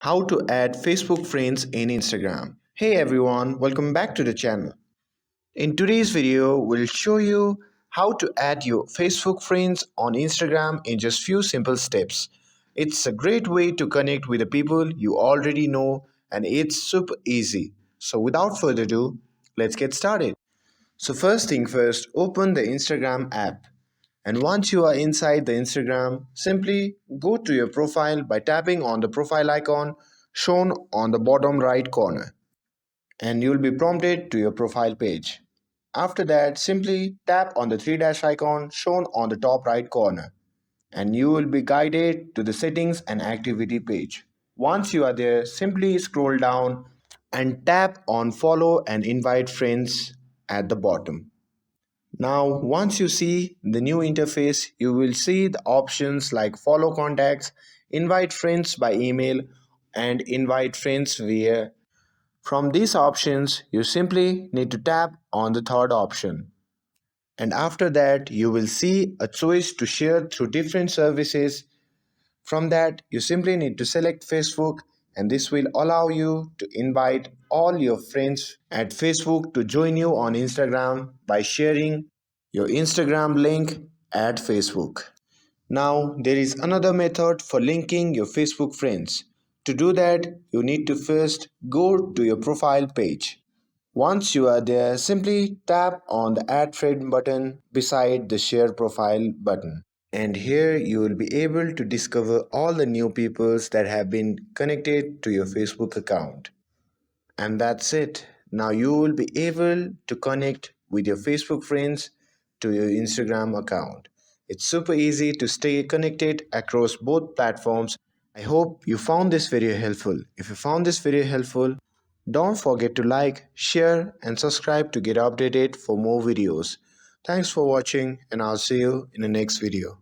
How to add Facebook friends in Instagram. Hey everyone, welcome back to the channel. In today's video, we'll show you how to add your Facebook friends on Instagram in just few simple steps. It's a great way to connect with the people you already know and it's super easy. So without further ado, let's get started. So first thing first, open the Instagram app. And once you are inside the Instagram, simply go to your profile by tapping on the profile icon shown on the bottom right corner, and you will be prompted to your profile page. After that, simply tap on the three dash icon shown on the top right corner, and you will be guided to the settings and activity page. Once you are there, simply scroll down and tap on follow and invite friends at the bottom. Now, once you see the new interface, you will see the options like follow contacts, invite friends by email, and invite friends via. From these options, you simply need to tap on the third option. And after that, you will see a choice to share through different services. From that, you simply need to select Facebook, and this will allow you to invite all your friends at Facebook to join you on Instagram by sharing your Instagram link at Facebook. Now, there is another method for linking your Facebook friends. To do that, you need to first go to your profile page. Once you are there, simply tap on the Add Friend button beside the Share Profile button. And here you will be able to discover all the new peoples that have been connected to your Facebook account. And that's it. Now you will be able to connect with your Facebook friends to your Instagram account. It's super easy to stay connected across both platforms. I hope you found this video helpful. If you found this video helpful, don't forget to like, share, and subscribe to get updated for more videos. Thanks for watching, and I'll see you in the next video.